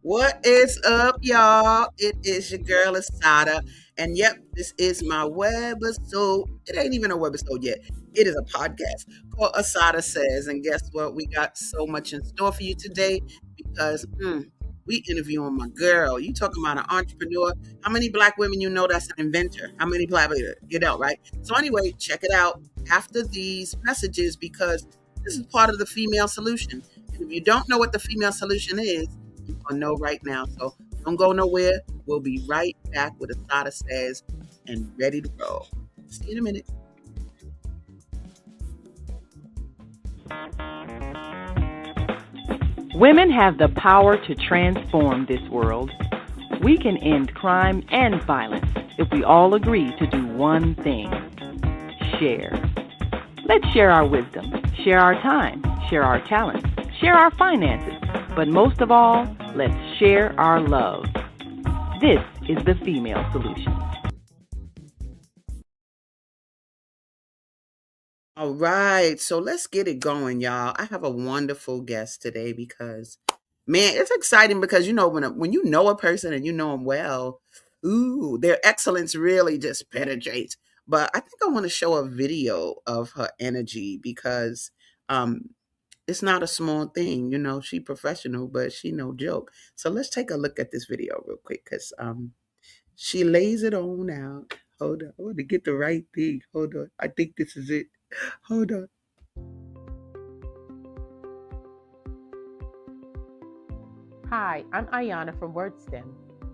What is up, y'all? It is your girl ASADAH. And yep, this is my webisode. It ain't even a webisode yet. It is a podcast called ASADAH Says. And guess what? We got so much in store for you today because we interviewing my girl. You talking about an entrepreneur. How many black women you know that's an inventor? How many black women? You know, right? So anyway, check it out after these messages because this is part of the female solution. And if you don't know what the female solution is, you're going to know right now. So don't go nowhere. We'll be right back with ASADAH Says and ready to roll. See you in a minute. Women have the power to transform this world. We can end crime and violence if we all agree to do one thing: share. Let's share our wisdom, share our time, share our talents, share our finances, but most of all, let's share our love. This is the female solution. All right, so let's get it going, y'all. I have a wonderful guest today because, man, it's exciting because when you know a person and you know them well, their excellence really just penetrates. But I think I want to show a video of her energy because um, it's not a small thing. She professional, but she no joke. So let's take a look at this video real quick because she lays it on out. Hold on, I want to get the right thing. Hold on, I think this is it. Hold on. Hi, I'm Ayana from WORDstim.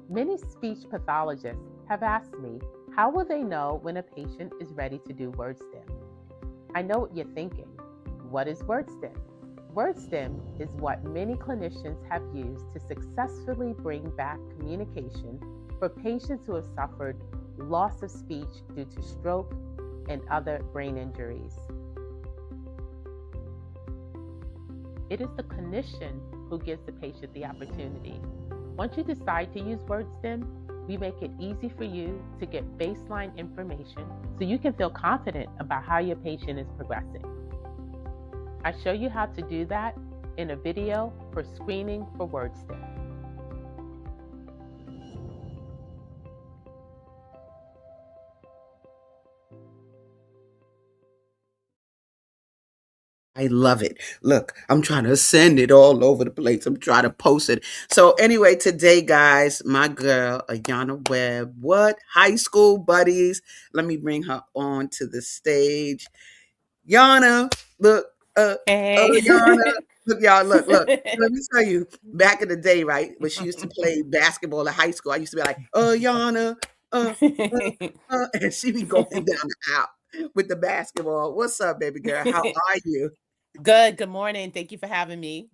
Many speech pathologists have asked me, how will they know when a patient is ready to do WORDstim? I know what you're thinking. What is WORDstim? WORDstim is what many clinicians have used to successfully bring back communication for patients who have suffered loss of speech due to stroke and other brain injuries. It is the clinician who gives the patient the opportunity. Once you decide to use WORDstim, we make it easy for you to get baseline information so you can feel confident about how your patient is progressing. I show you how to do that in a video for screening for WORDstim. I love it. Look, I'm trying to send it all over the place. I'm trying to post it. So anyway, today, guys, my girl, Ayana Webb. What? High school buddies. Let me bring her on to the stage. Yana, look, Hey. Yana. Look, y'all, look. Let me tell you, back in the day, right, when she used to play basketball at high school, I used to be like, Yana, and she be going down the aisle with the basketball. What's up, baby girl? How are you? Good. Good morning. Thank you for having me.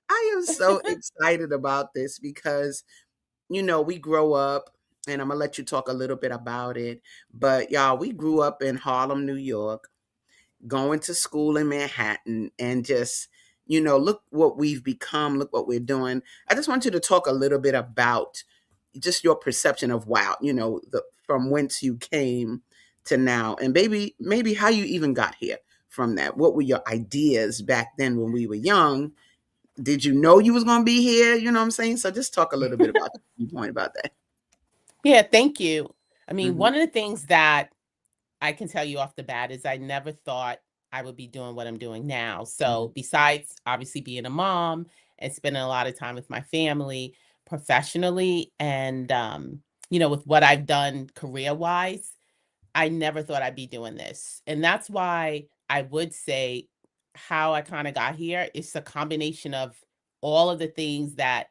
I am so excited about this because, we grow up, and I'm going to let you talk a little bit about it. But y'all, we grew up in Harlem, New York, going to school in Manhattan, and just, look what we've become, look what we're doing. I just want you to talk a little bit about just your perception of wow, from whence you came to now, and maybe how you even got here from that. What were your ideas back then when we were young? Did you know you was going to be here? You know what I'm saying? So just talk a little bit about the point about that. Yeah, thank you. I mean, Mhm. one of the things that I can tell you off the bat is I never thought I would be doing what I'm doing now. So, besides obviously being a mom and spending a lot of time with my family professionally and, with what I've done career wise, I never thought I'd be doing this. And that's why I would say how I kind of got here is a combination of all of the things that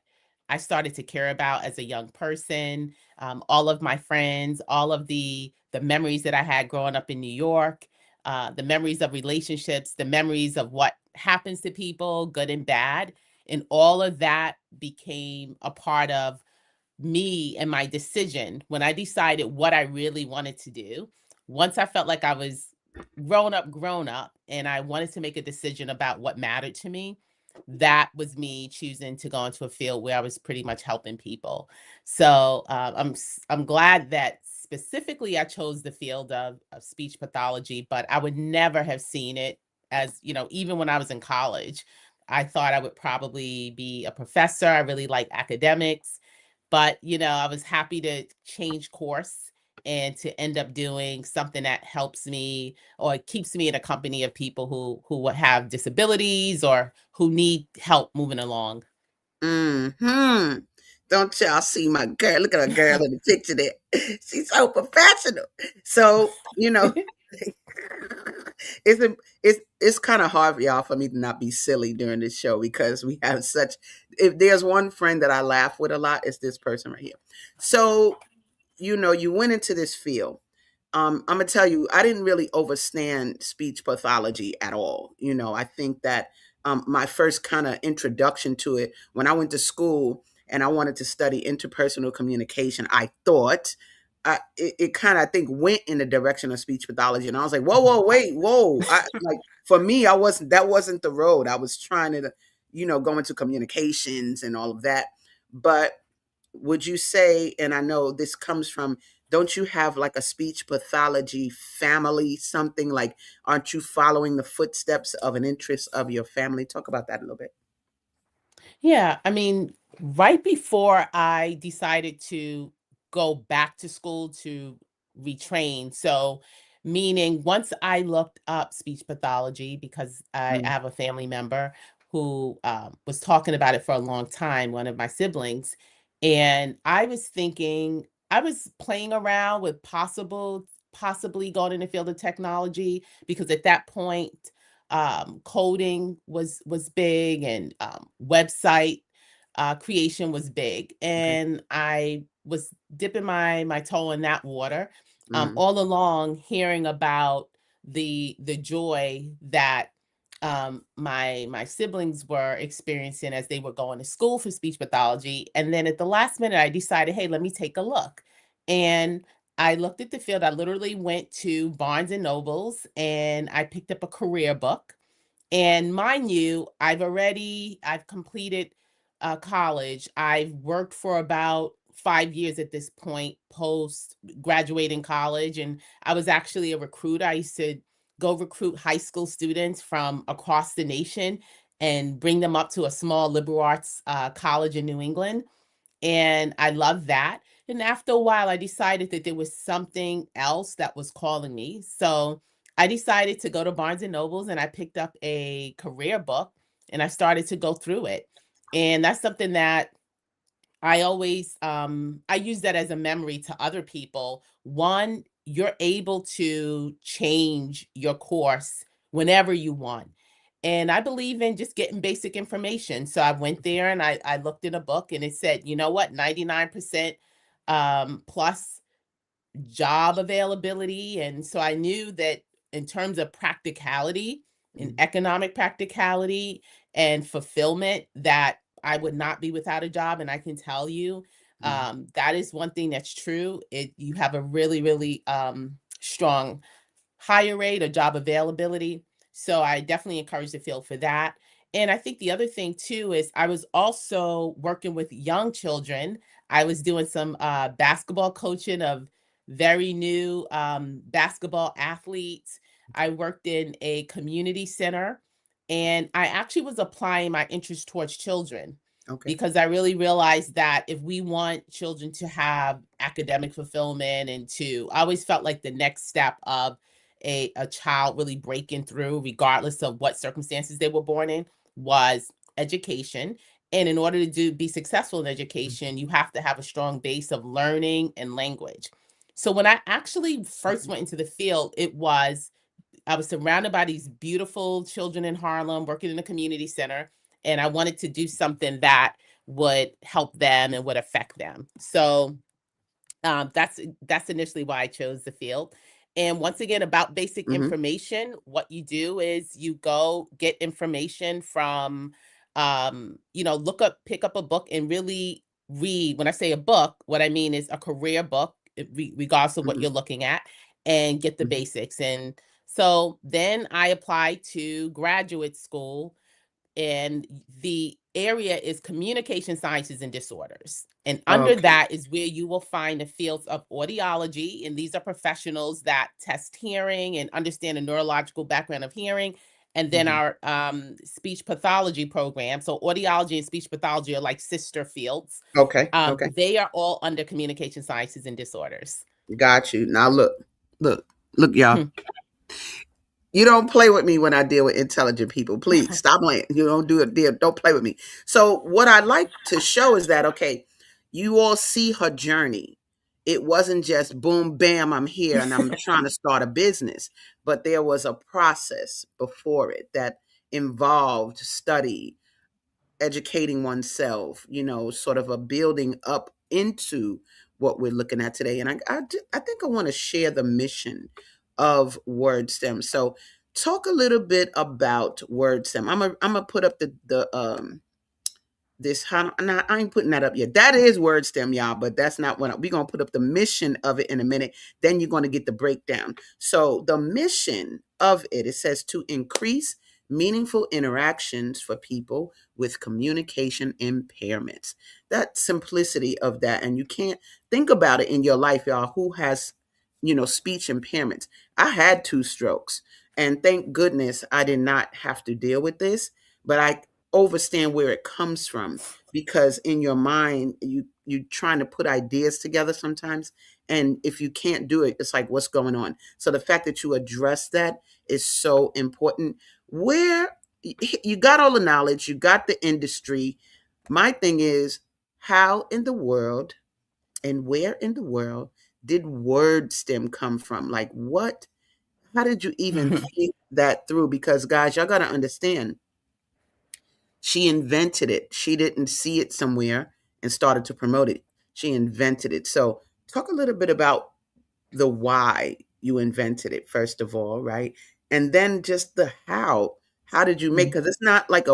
I started to care about as a young person, all of my friends, all of the memories that I had growing up in New York, the memories of relationships, the memories of what happens to people, good and bad. And all of that became a part of me and my decision when I decided what I really wanted to do. Once I felt like I was grown up, and I wanted to make a decision about what mattered to me, that was me choosing to go into a field where I was pretty much helping people. So I'm glad that specifically I chose the field of speech pathology, but I would never have seen it as, even when I was in college. I thought I would probably be a professor. I really like academics, but I was happy to change course and to end up doing something that helps me or keeps me in a company of people who have disabilities or who need help moving along. Hmm. Don't y'all see my girl? Look at her girl in the picture there. She's so professional. So, it's kind of hard for y'all for me to not be silly during this show because we have such if there's one friend that I laugh with a lot, it's this person right here. So, you went into this field. I'm gonna tell you, I didn't really understand speech pathology at all. I think that my first kind of introduction to it when I went to school and I wanted to study interpersonal communication, I thought it kind of I think went in the direction of speech pathology, and I was like, whoa, whoa, wait, whoa! Like for me, I wasn't that wasn't the road. I was trying to, go into communications and all of that, but would you say, and I know this comes from, don't you have like a speech pathology family, something like, aren't you following the footsteps of an interest of your family? Talk about that a little bit. Yeah, I mean, right before I decided to go back to school to retrain, so meaning once I looked up speech pathology because I Mm, have a family member who was talking about it for a long time, one of my siblings, and I was thinking, I was playing around with possibly going in the field of technology because at that point coding was big and website creation was big, okay. and I was dipping my toe in that water, Mm, all along hearing about the joy that my siblings were experiencing as they were going to school for speech pathology. And then at the last minute I decided, hey, let me take a look. And I looked at the field. I literally went to Barnes and Nobles and I picked up a career book. And mind you, I've completed college. I've worked for about 5 years at this point, post graduating college. And I was actually a recruiter. I used to go recruit high school students from across the nation and bring them up to a small liberal arts college in New England, and I love that. And after a while, I decided that there was something else that was calling me. So I decided to go to Barnes and Nobles and I picked up a career book and I started to go through it. And that's something that I use that as a memory to other people. One, you're able to change your course whenever you want. And I believe in just getting basic information. So I went there and I looked in a book and it said, you know what, 99% plus job availability. And so I knew that in terms of practicality and mm, economic practicality and fulfillment, that I would not be without a job. And I can tell you, mm, that is one thing that's true. You have a really, really strong higher rate of job availability. So I definitely encourage the field for that. And I think the other thing too is I was also working with young children. I was doing some basketball coaching of very new basketball athletes. I worked in a community center and I actually was applying my interest towards children okay. because I really realized that if we want children to have academic fulfillment and I always felt like the next step of a child really breaking through regardless of what circumstances they were born in was education. And in order to be successful in education, you have to have a strong base of learning and language. So when I actually first Mhm, went into the field, I was surrounded by these beautiful children in Harlem working in a community center, and I wanted to do something that would help them and would affect them. So that's initially why I chose the field. And once again, about basic mhm, information, what you do is you go get information from, pick up a book and really read. When I say a book, what I mean is a career book, regardless of what mhm, you're looking at, and get the mhm. basics. And so then I applied to graduate school, and the area is communication sciences and disorders. And under Okay. that is where you will find the fields of audiology, and these are professionals that test hearing and understand the neurological background of hearing, And then Mhm. our speech pathology program. So audiology and speech pathology are like sister fields. Okay, okay. They are all under communication sciences and disorders. Got you. Now look, look, y'all. Hmm. You don't play with me when I deal with intelligent people. Please stop playing. You don't do it. Don't play with me. So what I like to show is that okay, you all see her journey. It wasn't just boom, bam, I'm here and I'm trying to start a business, but there was a process before it that involved study, educating oneself, sort of a building up into what we're looking at today. And I think I want to share the mission of WordStim. So talk a little bit about WordStim. I'm gonna put up the this how nah, I ain't putting that up yet. That is WordStim, y'all, but that's not what we're gonna put up the mission of it in a minute. Then you're gonna get the breakdown. So the mission of it says to increase meaningful interactions for people with communication impairments. That simplicity of that, and you can't think about it in your life, y'all, who has speech impairments. I had 2 strokes, and thank goodness I did not have to deal with this, but I understand where it comes from, because in your mind you trying to put ideas together sometimes, and if you can't do it, it's like, what's going on? So the fact that you address that is so important. Where you got all the knowledge, you got the industry. My thing is, how in the world and where in the world did WordStim come from? Like, what, how did you even think that through? Because guys, y'all got to understand, she invented it. She didn't see it somewhere and started to promote it. She invented it. So, talk a little bit about the why you invented it, first of all, right? And then just the how. How did you make? Because it's not like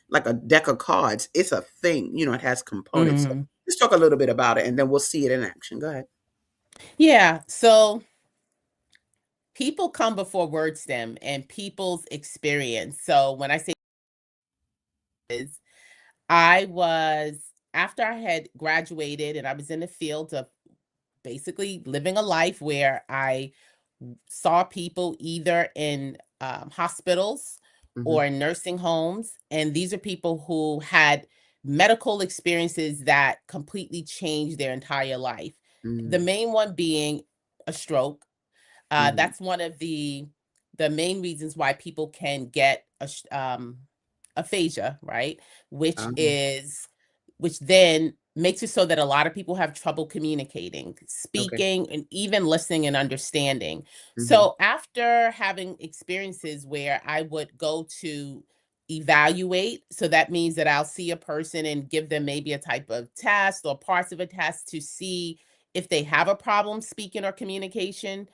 like a deck of cards. It's a thing. It has components. So, Mhm. let's talk a little bit about it, and then we'll see it in action. Go ahead. Yeah. So people come before WordStim and people's experience. So when I say is, I was after I had graduated and I was in the field of basically living a life where I saw people either in hospitals Mm-hmm. or in nursing homes. And these are people who had medical experiences that completely changed their entire life. The Mm-hmm. main one being a stroke. Mm-hmm. That's one of the main reasons why people can get aphasia, right? Which Uh-huh. is which then makes it so that a lot of people have trouble communicating, Okay. speaking, and even listening and understanding. Mm-hmm. So after having experiences where I would go to evaluate, so that means that I'll see a person and give them maybe a type of test or parts of a test to see if they have a problem speaking or communicating,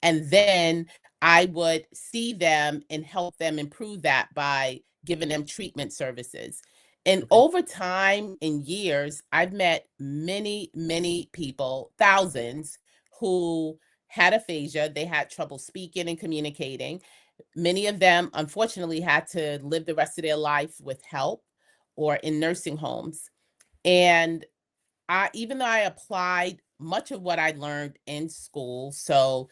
and then I would see them and help them improve that by giving them treatment services. And Okay. over time and years, I've met many, many people, thousands, who had aphasia. They had trouble speaking and communicating. Many of them, unfortunately, had to live the rest of their life with help or in nursing homes. And even though I applied much of what I learned in school, so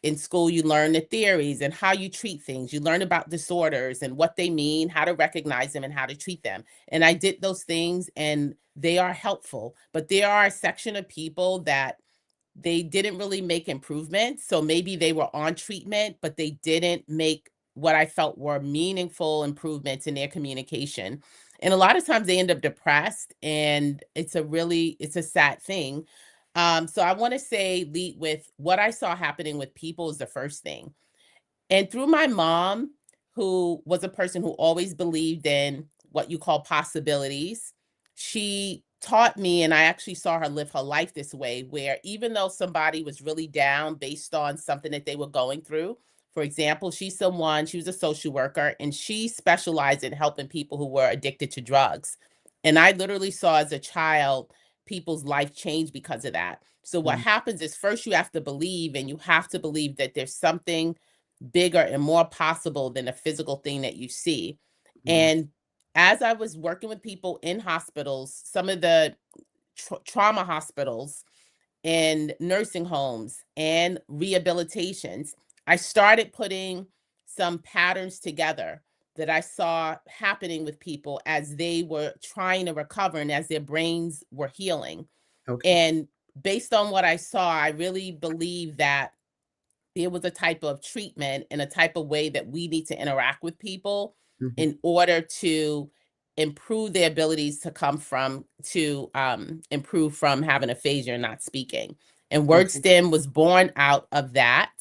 in school, you learn the theories and how you treat things. You learn about disorders and what they mean, how to recognize them, and how to treat them. And I did those things, and they are helpful. But there are a section of people that they didn't really make improvements. So maybe they were on treatment, but they didn't make what I felt were meaningful improvements in their communication. And a lot of times they end up depressed, and it's a sad thing. So I want to say lead with what I saw happening with people is the first thing. And through my mom, who was a person who always believed in what you call possibilities, she taught me, and I actually saw her live her life this way, where even though somebody was really down based on something that they were going through, for example, she was a social worker, and she specialized in helping people who were addicted to drugs. And I literally saw as a child people's life change because of that. So what Mm-hmm. happens is first you have to believe, and you have to believe that there's something bigger and more possible than a physical thing that you see. Wow. And as I was working with people in hospitals, some of the trauma hospitals and nursing homes and rehabilitations, I started putting some patterns together that I saw happening with people as they were trying to recover and as their brains were healing. Okay. And based on what I saw, I really believe that there was a type of treatment and a type of way that we need to interact with people Mhm. in order to improve their abilities to come from to improve from having aphasia and not speaking. And Okay. WORDstim was born out of that,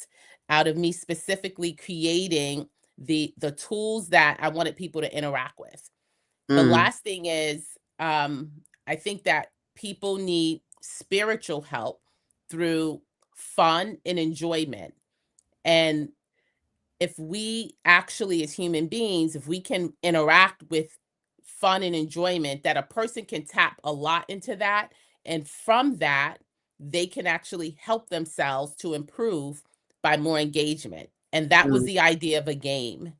out of me specifically creating the tools that I wanted people to interact with. The Mm, last thing is, I think that people need spiritual help through fun and enjoyment. And if we actually, as human beings, if we can interact with fun and enjoyment, that a person can tap a lot into that. And from that, they can actually help themselves to improve by more engagement. And that was mm, the idea of a game,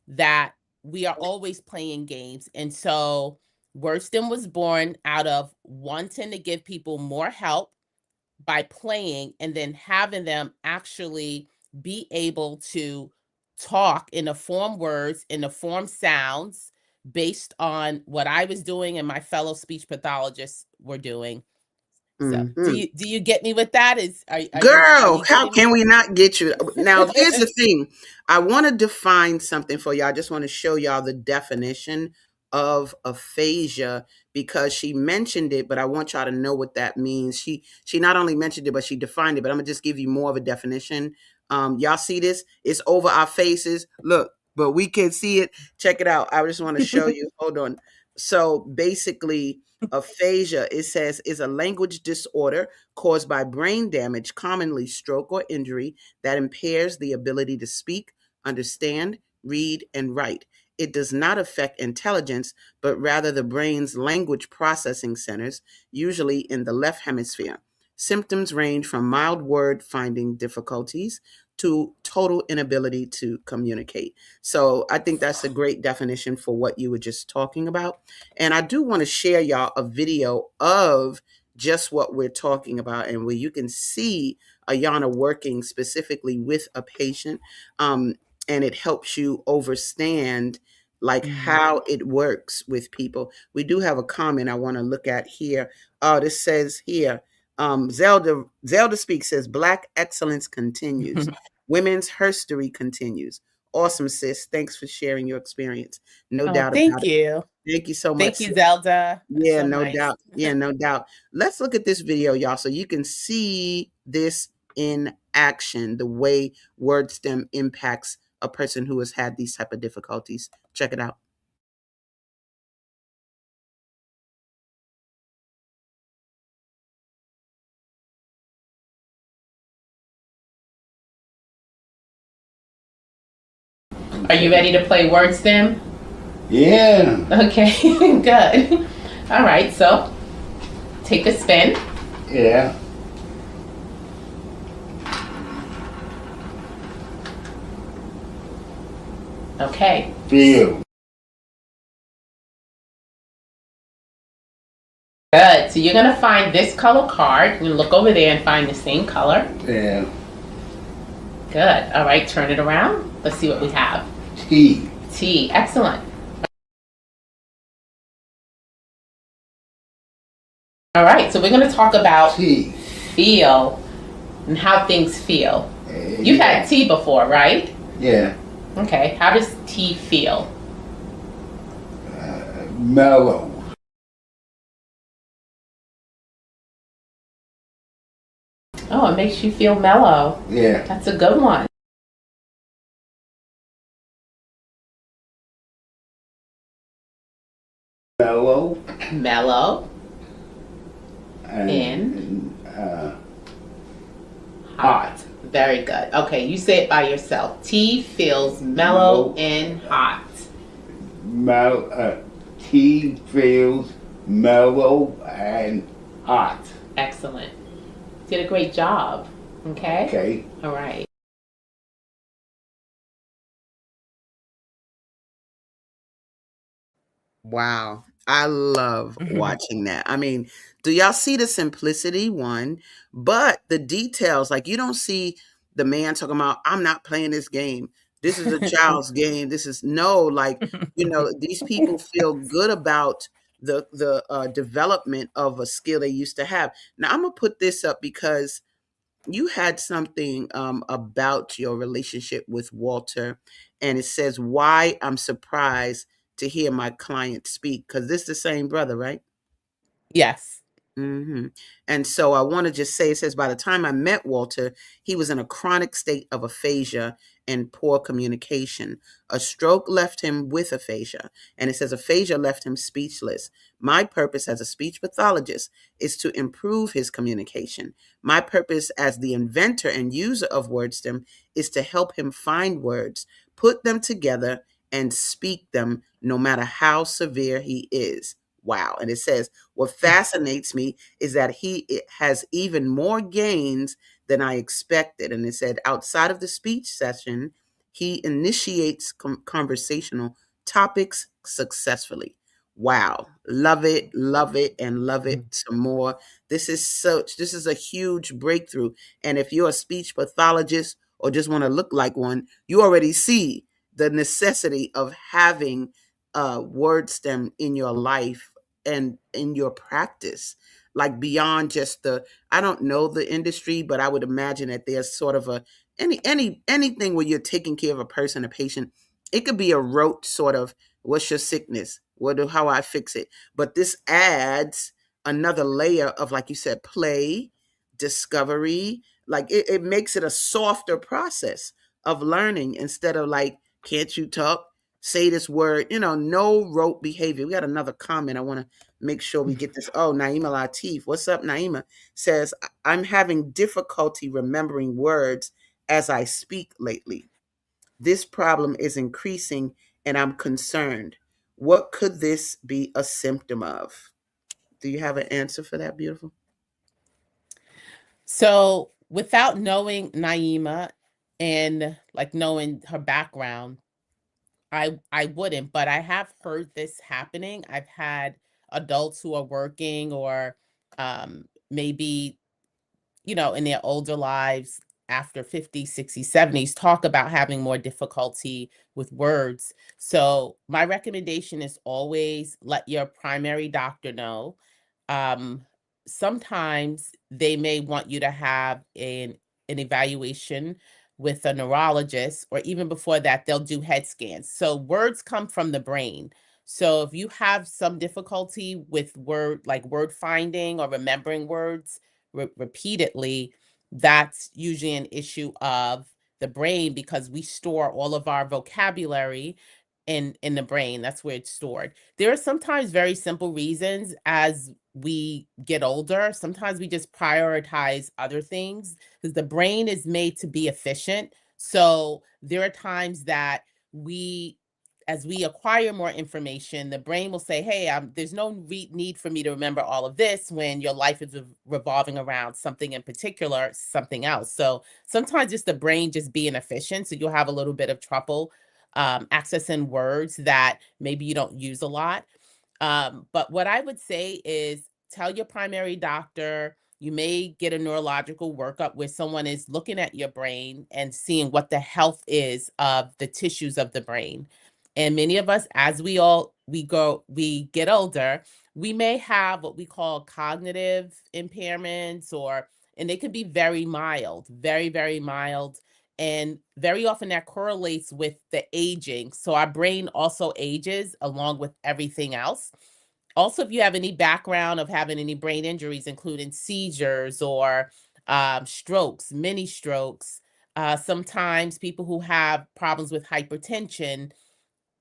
that we are always playing games. And so WORDstim was born out of wanting to give people more help by playing and then having them actually be able to talk in the form words, in the form sounds, based on what I was doing and my fellow speech pathologists were doing. So mhm. do you get me with that? Are Girl, you how getting can me? we not get you? Now, here's the thing. I want to define something for y'all. I just want to show y'all the definition of aphasia because she mentioned it, but I want y'all to know what that means. She not only mentioned it, but she defined it. But I'm gonna just give you more of a definition. Y'all see this? It's over our faces. Look, but we can see it. Check it out. I just want to show you. Hold on. So basically, aphasia, it says, is a language disorder caused by brain damage, commonly stroke or injury, that impairs the ability to speak, understand, read, and write. It does not affect intelligence, but rather the brain's language processing centers, usually in the left hemisphere. Symptoms range from mild word finding difficulties to total inability to communicate. So I think that's a great definition for what you were just talking about. And I do want to share y'all a video of just what we're talking about and where you can see Ayana working specifically with a patient. And it helps you understand like how it works with people. We do have a comment I want to look at here. Oh, this says here, Zelda Speaks says, Black excellence continues. Women's history continues. Awesome, sis. Thanks for sharing your experience. No Oh, doubt thank about it. you. Thank you so much, Thank you, sis. Zelda. That's Yeah, so no nice. doubt. Yeah, no doubt. Let's look at this video, y'all, so you can see this in action, the way WordStem impacts a person who has had these type of difficulties. Check it out. Are you ready to play WORDstim? Yeah. Okay, good. All right, so take a spin. Yeah. Okay. Feel. Good. So you're going to find this color card. You look over there and find the same color. Yeah. Good. All right, turn it around. Let's see what we have. T. T. Excellent. All right, so we're going to talk about T. feel and how things feel. You've Yeah. had tea before, right? Yeah. Okay. How does tea feel? Mellow. Oh, it makes you feel mellow. Yeah. That's a good one. Mellow. Mellow. And Hot. Very good. Okay, you say it by yourself. Tea feels mellow and hot. T feels mellow and hot. Excellent. Did a great job. Okay? Okay. All right. Wow. I love watching that. I mean, do y'all see the simplicity? One, but the details, like you don't see the man talking about, I'm not playing this game. This is a child's game. This is no, like, these people feel good about the development of a skill they used to have. Now I'm gonna put this up because you had something about your relationship with Walter, and it says why I'm surprised to hear my client speak, because this is the same brother, right? Yes. hmm And so I want to just say, it says, by the time I met Walter, he was in a chronic state of aphasia and poor communication. A stroke left him with aphasia, and it says aphasia left him speechless. My purpose as a speech pathologist is to improve his communication. My purpose as the inventor and user of WORDstim is to help him find words, put them together, and speak them no matter how severe he is. Wow. And it says, what fascinates me is that he has even more gains than I expected. And it said, outside of the speech session, he initiates conversational topics successfully. Wow. Love it, and love it some more. This is a huge breakthrough. And if you're a speech pathologist or just want to look like one, you already see the necessity of having WORDstim in your life and in your practice, like beyond just I don't know the industry, but I would imagine that there's sort of a anything where you're taking care of a person, a patient. It could be a rote sort of, what's your sickness, how I fix it, but this adds another layer of, like you said, play, discovery. Like it makes it a softer process of learning, instead of like, can't you talk, say this word, no rote behavior. We got another comment. I want to make sure we get this. Oh, Naima Latif. What's up, Naima? Says, I'm having difficulty remembering words as I speak lately. This problem is increasing and I'm concerned. What could this be a symptom of? Do you have an answer for that, beautiful? So without knowing Naima and like knowing her background, I wouldn't, but I have heard this happening. I've had adults who are working or maybe, in their older lives after 50, 60, 70s talk about having more difficulty with words. So my recommendation is always let your primary doctor know. Um, Sometimes they may want you to have an evaluation with a neurologist, or even before that, they'll do head scans. So words come from the brain. So if you have some difficulty with word finding or remembering words repeatedly, that's usually an issue of the brain, because we store all of our vocabulary in the brain. That's where it's stored. There are sometimes very simple reasons. As we get older, sometimes we just prioritize other things because the brain is made to be efficient. So there are times that we as we acquire more information, the brain will say, hey, there's no need for me to remember all of this when your life is revolving around something in particular, something else. So sometimes it's the brain just being efficient. So you'll have a little bit of trouble accessing words that maybe you don't use a lot. But what I would say is tell your primary doctor. You may get a neurological workup where someone is looking at your brain and seeing what the health is of the tissues of the brain. And many of us, as we get older, we may have what we call cognitive impairments, and they could be very mild, very, very mild. And very often that correlates with the aging. So our brain also ages along with everything else. Also, if you have any background of having any brain injuries, including seizures or strokes, mini strokes, sometimes people who have problems with hypertension,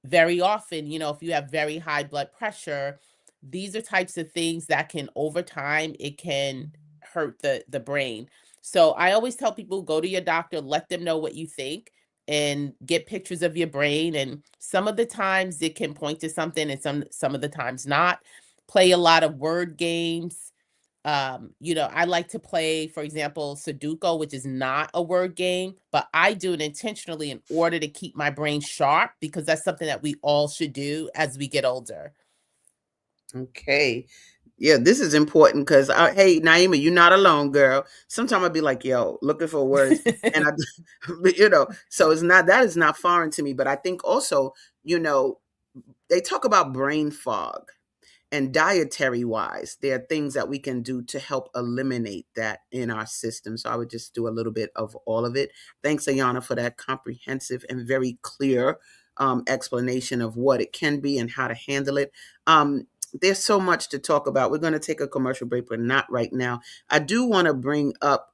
very often, if you have very high blood pressure, these are types of things that can, over time, it can hurt the brain. So I always tell people, go to your doctor, let them know what you think, and get pictures of your brain. And some of the times it can point to something, and some of the times not. Play a lot of word games. I like to play, for example, Sudoku, which is not a word game, but I do it intentionally in order to keep my brain sharp, because that's something that we all should do as we get older. Okay. Yeah, this is important because, hey, Naima, you're not alone, girl. Sometimes I'd be like, yo, looking for words. And so it's not, that is not foreign to me. But I think also, you know, they talk about brain fog. And dietary wise, there are things that we can do to help eliminate that in our system. So I would just do a little bit of all of it. Thanks, Ayana, for that comprehensive and very clear explanation of what it can be and how to handle it. There's so much to talk about. We're going to take a commercial break, but not right now. I do want to bring up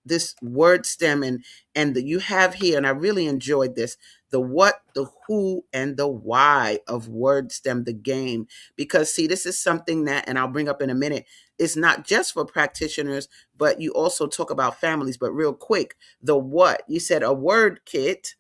this word stem and that you have here, and I really enjoyed this: the what, the who, and the why of word stem, the game. Because see, this is something that, and I'll bring up in a minute, it's not just for practitioners, but you also talk about families. But real quick, the what, you said a word kit,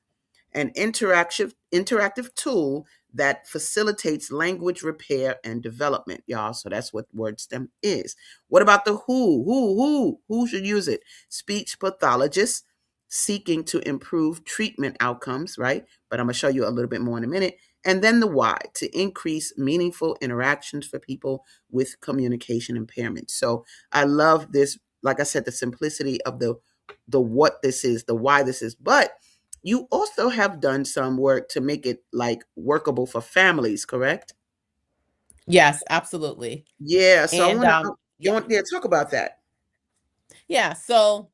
an interactive tool that facilitates language repair and development, y'all. So that's what WordStem is. What about the who? Who should use it? Speech pathologists seeking to improve treatment outcomes, right? But I'm going to show you a little bit more in a minute. And then the why, to increase meaningful interactions for people with communication impairment. So I love this, like I said, the simplicity of the what this is, the why this is. But you also have done some work to make it like workable for families, correct? Yes, absolutely. Yeah. So I And want to, yeah, talk about that. yeah. So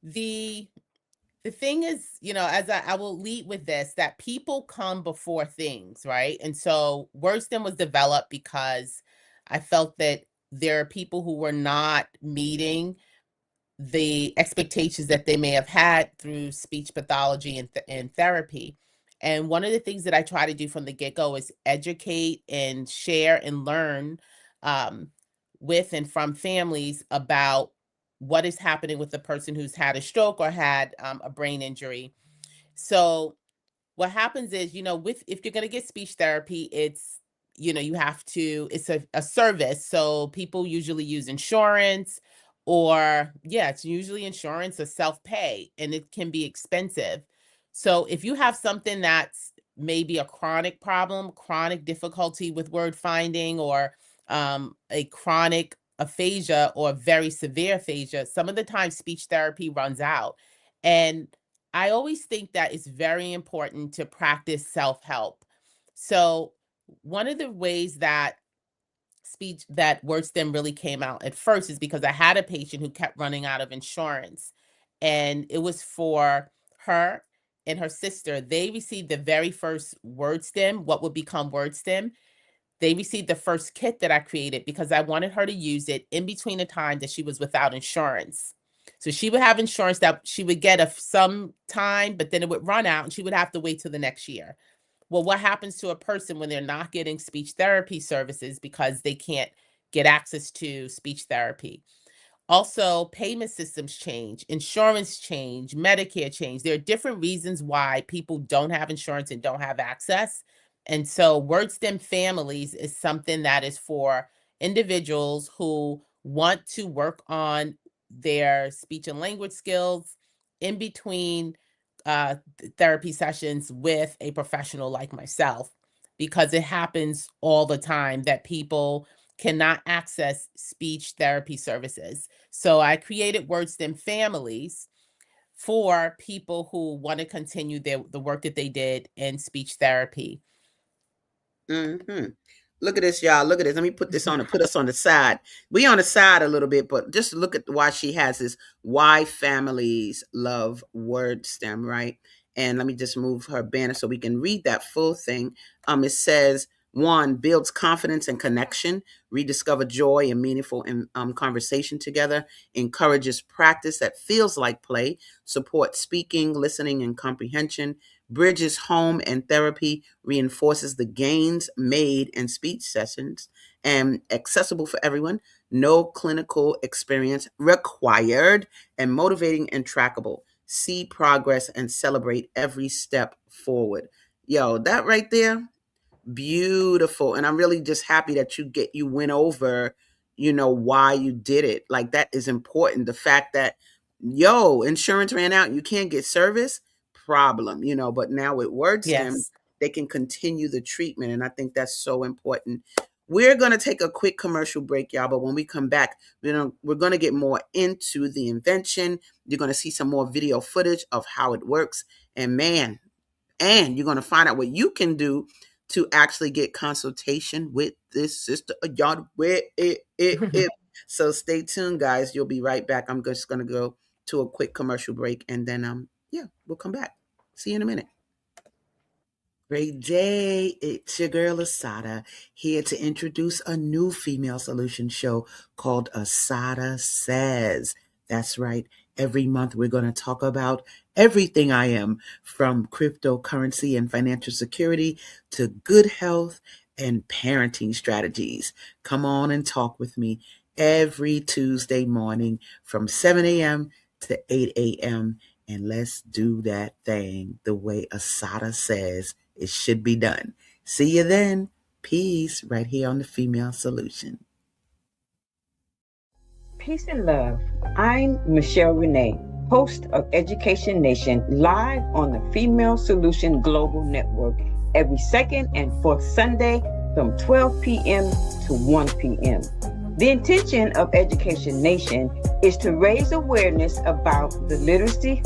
the the thing is, as I will lead with this, that people come before things, right? And so WordStim was developed because I felt that there are people who were not meeting the expectations that they may have had through speech pathology and therapy. And one of the things that I try to do from the get go is educate and share and learn um, with and from families about what is happening with the person who's had a stroke or had a brain injury. So what happens is, with if you're going to get speech therapy, it's you have to, it's a service, so people usually use insurance, or yeah, it's usually insurance or self-pay, and it can be expensive. So if you have something that's maybe a chronic problem, chronic difficulty with word finding, or a chronic aphasia or very severe aphasia, some of the time speech therapy runs out. And I always think that it's very important to practice self-help. So one of the ways that WordStim really came out at first is because I had a patient who kept running out of insurance. And it was for her and her sister. They received the very first WordStim, what would become WordStim. They received the first kit that I created because I wanted her to use it in between the time that she was without insurance. So she would have insurance that she would get some time, but then it would run out and she would have to wait till the next year. Well, what happens to a person when they're not getting speech therapy services because they can't get access to speech therapy? Also, payment systems change, insurance change, Medicare change. There are different reasons why people don't have insurance and don't have access. And so, WordStim Families is something that is for individuals who want to work on their speech and language skills in between therapy sessions with a professional like myself, because it happens all the time that people cannot access speech therapy services. So I created WordStim Families for people who want to continue the work that they did in speech therapy. Mm-hmm. Look at this, y'all. Look at this. Let me put us on the side. We on the side a little bit, but just look at why she has this. Why families love WordStem, right? And let me just move her banner so we can read that full thing. It says, one, builds confidence and connection, rediscover joy and meaningful conversation together, encourages practice that feels like play, supports speaking, listening, and comprehension, bridges home and therapy, reinforces the gains made in speech sessions, and accessible for everyone, no clinical experience required, and motivating and trackable. See progress and celebrate every step forward. Yo, that right there, beautiful. And I'm really just happy that you went over, why you did it. Like, that is important. The fact that, insurance ran out and you can't get service, problem, but now with WordStim, Yes. they can continue the treatment. And I think that's so important. We're going to take a quick commercial break, y'all, but when we come back, we're going to get more into the invention. You're going to see some more video footage of how it works. And man, and you're going to find out what you can do to actually get consultation with this sister. Y'all, so stay tuned, guys. You'll be right back. I'm just going to go to a quick commercial break, and then yeah, we'll come back. See you in a minute. Great day. It's your girl ASADAH here to introduce a new female solution show called ASADAH Says. That's right. Every month we're going to talk about everything I am, from cryptocurrency and financial security to good health and parenting strategies. Come on and talk with me every Tuesday morning from 7 a.m. to 8 a.m. And let's do that thing the way ASADAH says it should be done. See you then. Peace, right here on the Female Solution. Peace and love. I'm Michelle Renee, host of Education Nation, live on the Female Solution Global Network every second and fourth Sunday from 12 p.m. to 1 p.m. The intention of Education Nation is to raise awareness about the literacy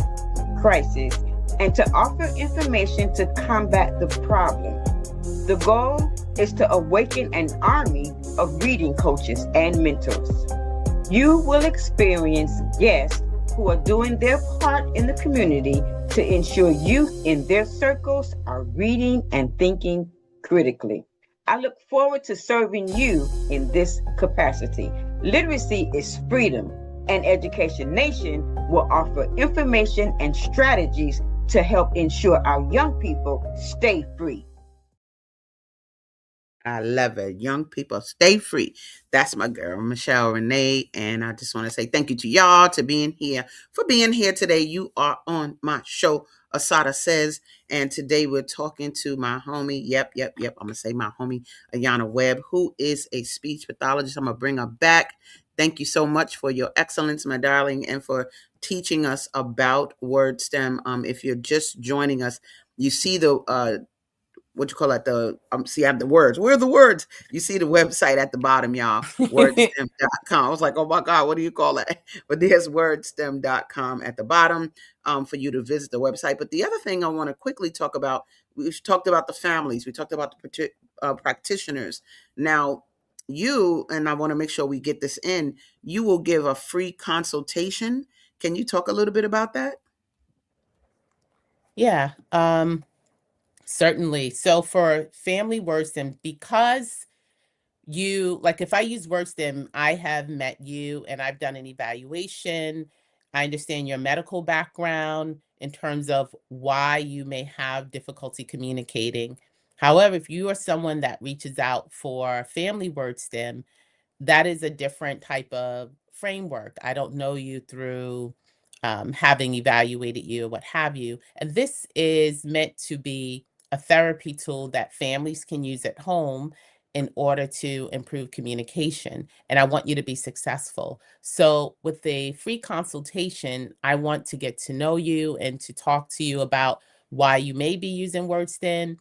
crisis and to offer information to combat the problem. The goal is to awaken an army of reading coaches and mentors. You will experience guests who are doing their part in the community to ensure youth in their circles are reading and thinking critically. I look forward to serving you in this capacity. Literacy is freedom, and Education Nation will offer information and strategies to help ensure our young people stay free. I love it. Young people, stay free. That's my girl, Michelle Renee. And I just want to say thank you to y'all for being here today. You are on my show, ASADAH Says. And today we're talking to my homie. Yep. I'm going to say my homie, Ayana Webb, who is a speech pathologist. I'm going to bring her back. Thank you so much for your excellence, my darling, and for teaching us about WORDstim. If you're just joining us, you see the what you call it, see, I have the words. Where are the words? You see the website at the bottom, y'all, wordstim.com. I was like, oh my God, what do you call that? But there's wordstim.com at the bottom for you to visit the website. But the other thing I want to quickly talk about, we've talked about the families, we talked about the practitioners. Now, and I want to make sure we get this in, you will give a free consultation. Can you talk a little bit about that? Yeah. Certainly. So for family WORDstim, because if I use WORDstim, I have met you and I've done an evaluation. I understand your medical background in terms of why you may have difficulty communicating. However, if you are someone that reaches out for family WORDstim, that is a different type of framework. I don't know you through having evaluated you, what have you. And this is meant to be a therapy tool that families can use at home in order to improve communication. And I want you to be successful. So with the free consultation, I want to get to know you and to talk to you about why you may be using WORDstim.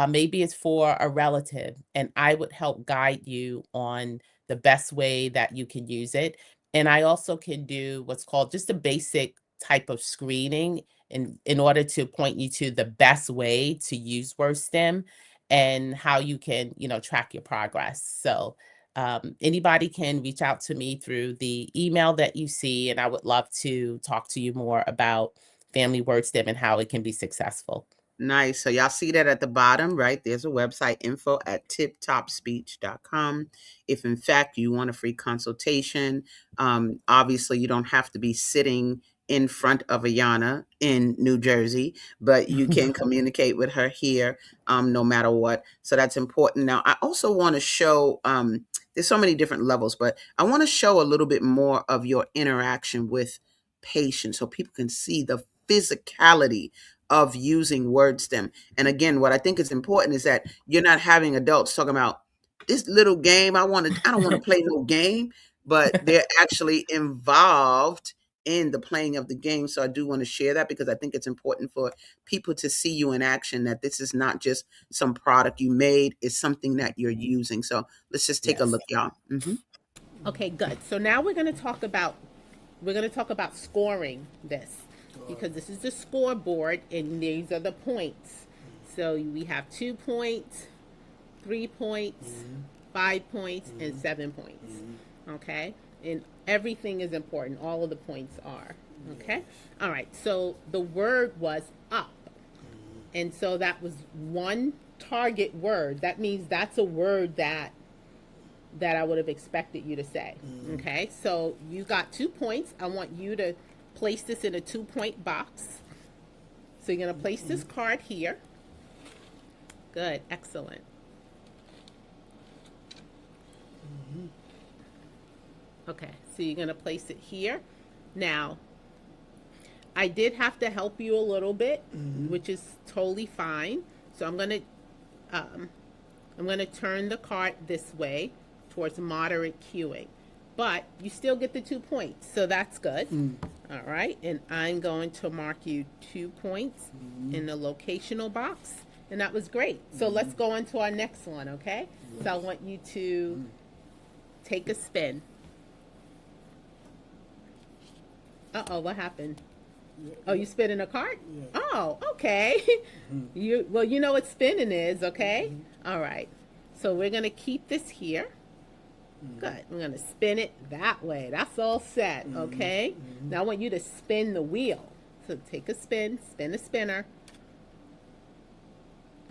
Maybe it's for a relative, and I would help guide you on the best way that you can use it. And I also can do what's called just a basic type of screening in order to point you to the best way to use WORDstim and how you can, track your progress. So anybody can reach out to me through the email that you see, and I would love to talk to you more about family WORDstim and how it can be successful. Nice. So y'all see that at the bottom, right? There's a website, info@tiptopspeech.com. If in fact you want a free consultation, obviously you don't have to be sitting in front of Ayana in New Jersey, but you can communicate with her here, no matter what. So that's important. Now, I also want to show, there's so many different levels, but I want to show a little bit more of your interaction with patients so people can see the physicality of using WORDstim. And again, what I think is important is that you're not having adults talking about this little game. I don't want to play no game, but they're actually involved in the playing of the game. So I do want to share that because I think it's important for people to see you in action, that this is not just some product you made, it's something that you're using. So let's just take a look, y'all. Okay, good. So now we're going to talk about scoring this, because this is the scoreboard and these are the points. So we have 2 points, 3 points, 5 points, and 7 points. Okay? And everything is important. All of the points are. Okay? All right. So the word was up. And so that was one target word. That means that's a word that I would have expected you to say. Okay? So you got 2 points. I want you to place this in a 2-point box. So you're going to place this card here. Good. Excellent. Okay, so you're going to place it here. Now, I did have to help you a little bit, which is totally fine. So I'm going to turn the card this way towards moderate cueing. But you still get the 2 points, so that's good. All right, and I'm going to mark you 2 points in the locational box, and that was great. So let's go on to our next one, okay? So I want you to take a spin. Uh-oh, what happened? Oh, you spinning a card? Oh, okay. You know what spinning is, okay? All right. So we're going to keep this here. Good. We're going to spin it that way. That's all set, okay? Now I want you to spin the wheel. So take a spin, spin a spinner.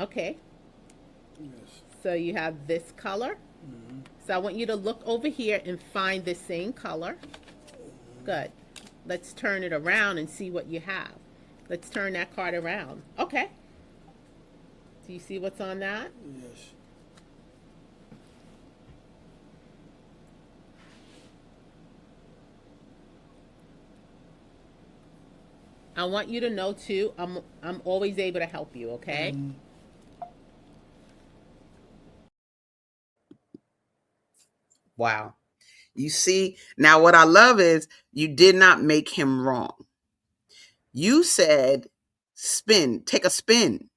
Okay. So you have this color. So I want you to look over here and find the same color. Good. Let's turn it around and see what you have. Let's turn that card around. Okay. Do you see what's on that? Yes. I want you to know too, I'm always able to help you, okay? Wow. You see, now what I love is you did not make him wrong. You said, spin, take a spin.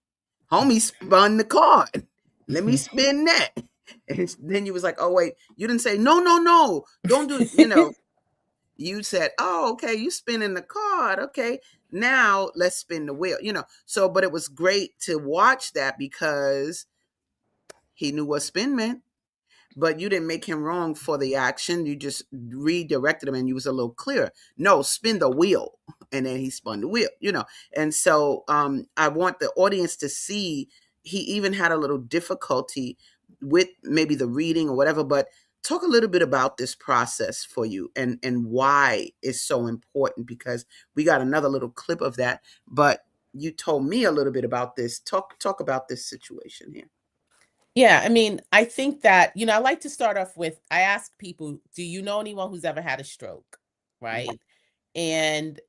Homie spun the card. Let me spin that. And then you was like, oh, wait, you didn't say, no, don't do, you said, oh, okay, you spinning the card. Okay, now let's spin the wheel, So, but it was great to watch that because he knew what spin meant. But you didn't make him wrong for the action. You just redirected him and you was a little clearer. No, spin the wheel. And then he spun the wheel, And so I want the audience to see he even had a little difficulty with maybe the reading or whatever, but talk a little bit about this process for you and why it's so important, because we got another little clip of that, but you told me a little bit about this. Talk about this situation here. Yeah, I mean, I think that, I like to start off with, I ask people, do you know anyone who's ever had a stroke? Right? And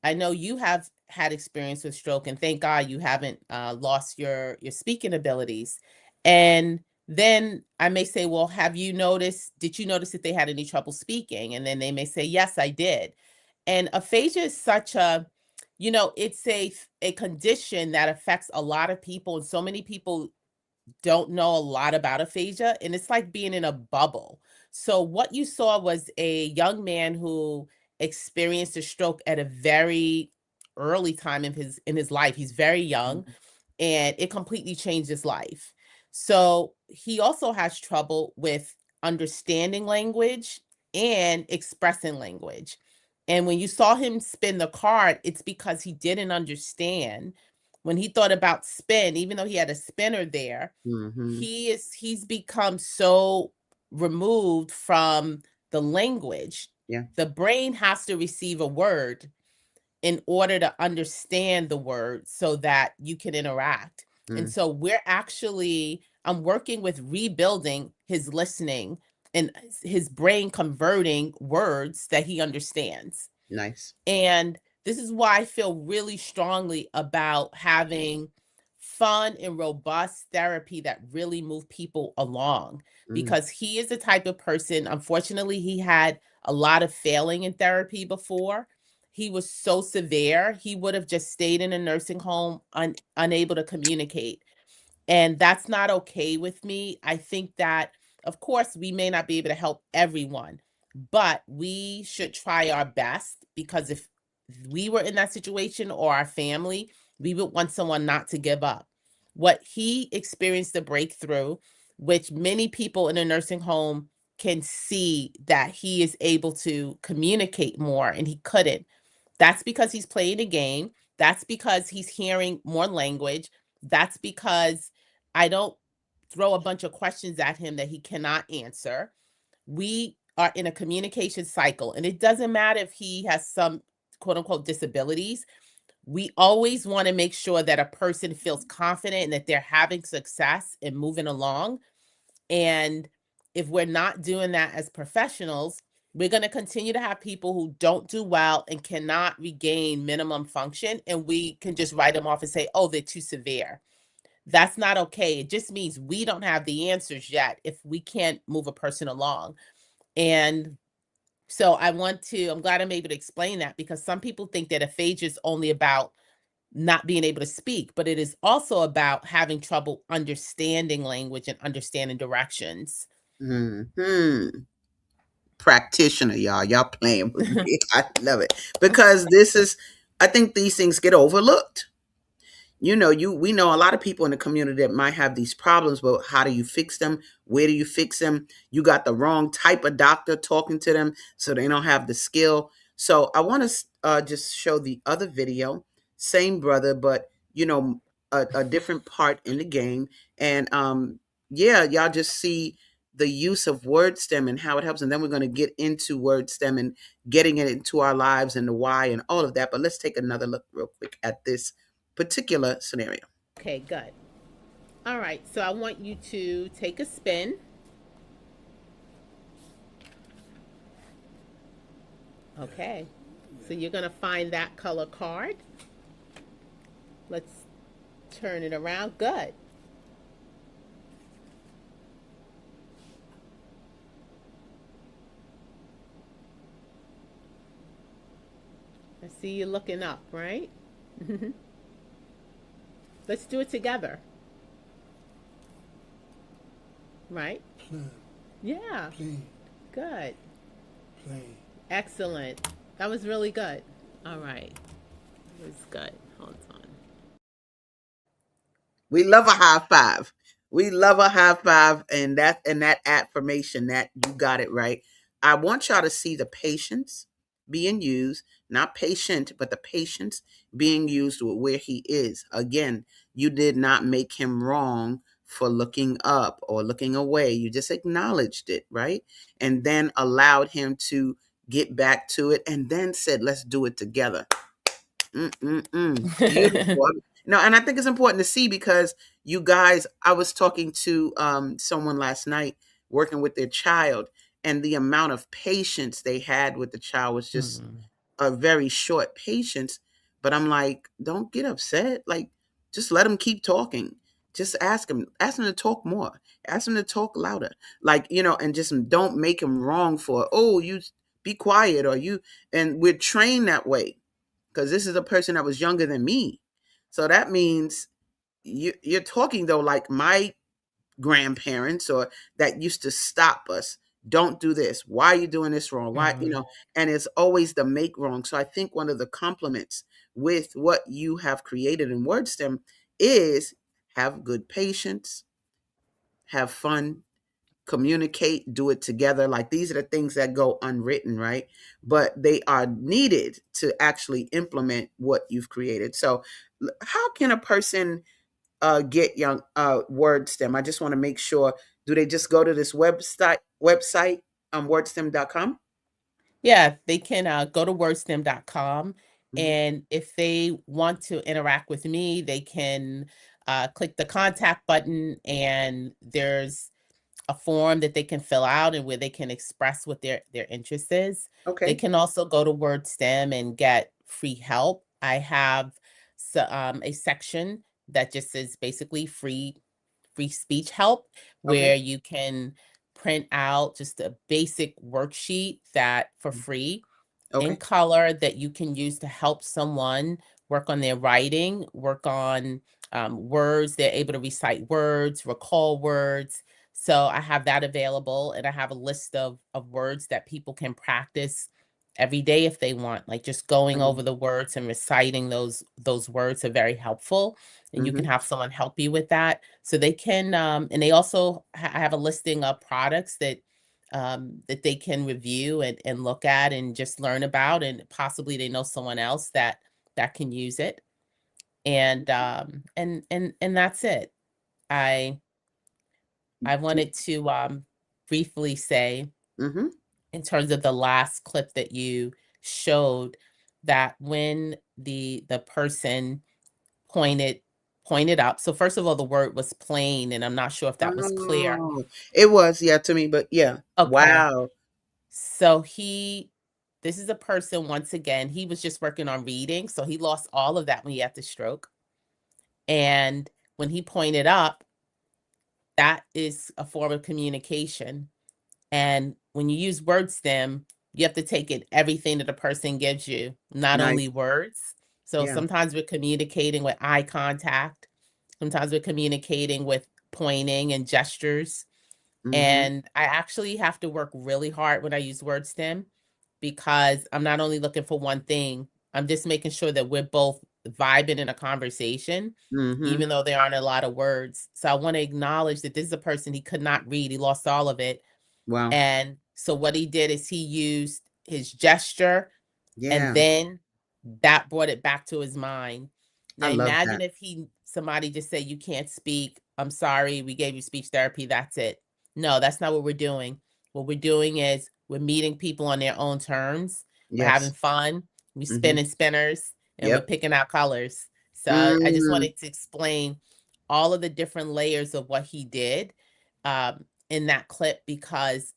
I know you have had experience with stroke, and thank God you haven't lost your speaking abilities. And then I may say, well, did you notice if they had any trouble speaking? And then they may say, yes, I did. And aphasia is such it's a condition that affects a lot of people, and so many people don't know a lot about aphasia, and it's like being in a bubble. So what you saw was a young man who experienced a stroke at a very early time in his life. He's very young, and it completely changed his life. So he also has trouble with understanding language and expressing language. And when you saw him spin the card, it's because he didn't understand. When he thought about spin, even though he had a spinner there, he's become so removed from the language. Yeah. The brain has to receive a word in order to understand the word so that you can interact. And so I'm working with rebuilding his listening and his brain converting words that he understands. Nice. And this is why I feel really strongly about having fun and robust therapy that really move people along, because he is the type of person, unfortunately, he had a lot of failing in therapy before. he was so severe, he would have just stayed in a nursing home unable to communicate. And that's not okay with me. I think that, of course, we may not be able to help everyone, but we should try our best, because if we were in that situation, or our family, we would want someone not to give up. What he experienced, the breakthrough, which many people in a nursing home can see that he is able to communicate more and he couldn't. That's because he's playing a game. That's because he's hearing more language. That's because I don't throw a bunch of questions at him that he cannot answer. We are in a communication cycle, and it doesn't matter if he has some quote unquote disabilities. We always want to make sure that a person feels confident and that they're having success and moving along. And if we're not doing that as professionals, we're going to continue to have people who don't do well and cannot regain minimum function. And we can just write them off and say, oh, they're too severe. That's not okay. It just means we don't have the answers yet if we can't move a person along. And so I'm glad I'm able to explain that, because some people think that aphasia is only about not being able to speak, but it is also about having trouble understanding language and understanding directions. Practitioner, y'all playing with me. I love it, because I think these things get overlooked. We know a lot of people in the community that might have these problems, but how do you fix them? Where do you fix them? You got the wrong type of doctor talking to them, so they don't have the skill. So I want to just show the other video, same brother, but a different part in the game. And yeah, y'all just see the use of WORDstim and how it helps, and then we're going to get into WORDstim and getting it into our lives and the why and all of that. But let's take another look real quick at this particular scenario. Okay, good. All right, so I want you to take a spin. Okay, so you're going to find that color card. Let's turn it around. Good. I see you looking up, right? Let's do it together. Right? Plan, Yeah. plan, Good. plan. Excellent. That was really good. All right. It was good. Hold on. We love a high five. We love a high five, and that affirmation that you got it right. I want y'all to see the patience being used, not patient, but the patience being used with where he is. Again, you did not make him wrong for looking up or looking away. You just acknowledged it, right? And then allowed him to get back to it, and then said, let's do it together. Beautiful. No, and I think it's important to see, because you guys, I was talking to someone last night working with their child, and the amount of patience they had with the child was just a very short patience. But I'm like, don't get upset. Like, just let them keep talking. Just ask them to talk more. Ask them to talk louder. Like, and just don't make them wrong for, oh, you be quiet, or you, and we're trained that way, because this is a person that was younger than me. So that means you're talking, though, like my grandparents, or that used to stop us. Don't do this. Why are you doing this wrong? Why, and it's always the make wrong. So I think one of the compliments with what you have created in WORDstim is have good patience, have fun, communicate, do it together. Like, these are the things that go unwritten, right? But they are needed to actually implement what you've created. So how can a person get young WORDstim? I just want to make sure, do they just go to this website wordstim.com? Yeah, they can go to wordstim.com. Mhm. And if they want to interact with me, they can click the contact button, and there's a form that they can fill out and where they can express what their interest is. They Okay. can also go to WORDstim and get free help. I have a section that just says basically free speech help, Okay. where you can print out just a basic worksheet that for free, in Okay. color that you can use to help someone work on their writing, work on words. They're able to recite words, recall words. So I have that available, and I have a list of words that people can practice every day if they want. Like just going over the words and reciting those words are very helpful, and you can Mm-hmm. have someone help you with that. So they can, and they also I have a listing of products that they can review and look at and just learn about, and possibly they know someone else that can use it. And that's it. I i wanted to briefly say, Mm-hmm. in terms of the last clip that you showed, that when the person pointed pointed up, so first of all, the word was plain, and I'm not sure if that was clear. Oh, it was, yeah, to me, but yeah. Okay. Wow. So this is a person, once again, he was just working on reading. So he lost all of that when he had the stroke. And when he pointed up, that is a form of communication. And when you use WordStim, you have to take it everything that the person gives you, not Nice. only words. So Yeah. sometimes we're communicating with eye contact, sometimes we're communicating with pointing and gestures. Mm-hmm. And I actually have to work really hard when I use WordStim, because I'm not only looking for one thing, I'm just making sure that we're both vibing in a conversation, Mm-hmm. even though there aren't a lot of words. So I want to acknowledge that this is a person, he could not read, he lost all of it. Wow. And so what he did is he used his gesture, and Yeah. then that brought it back to his mind. Now I love imagine that. if somebody just said, "You can't speak. I'm sorry, we gave you speech therapy. That's it." No, that's not what we're doing. What we're doing is we're meeting people on their own terms. We're having Yes. fun. We Mm-hmm. spinning spinners, and we're Yep. picking out colors. So I just Mm. wanted to explain all of the different layers of what he did in that clip, because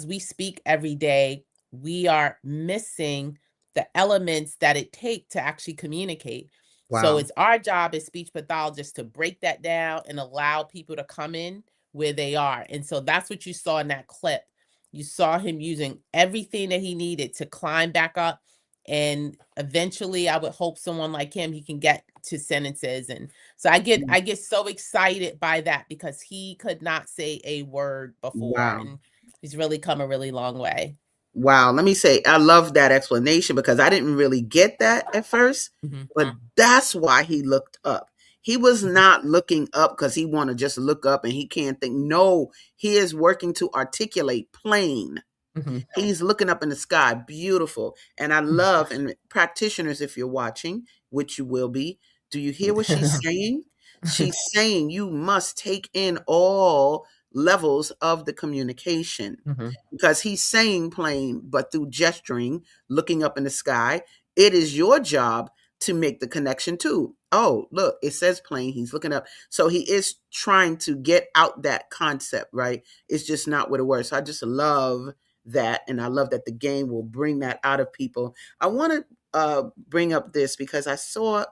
we speak every day, we are missing the elements that it take to actually communicate. So Wow. it's our job as speech pathologists to break that down and allow people to come in where they are. And so that's what you saw in that clip. You saw him using everything that he needed to climb back up. And eventually I would hope someone like him, he can get to sentences. And so Mm. I get so excited by that, because he could not say a word before, Wow. and he's really come a really long way. Wow. Let me say, I love that explanation because I didn't really get that at first, Mhm, but that's why he looked up. He was mhm, not looking up because he want to just look up and he can't think. No, he is working to articulate plain. mhm, He's looking up in the sky, beautiful. And I mhm. love, and practitioners, if you're watching, which you will be, do you hear what she's saying? She's saying you must take in all levels of the communication Mhm, because he's saying plain, but through gesturing, looking up in the sky, it is your job to make the connection too. Oh, look, it says plain. He's looking up. So he is trying to get out that concept, right? It's just not what it was. So I just love that. And I love that the game will bring that out of people. I want to bring up this because I saw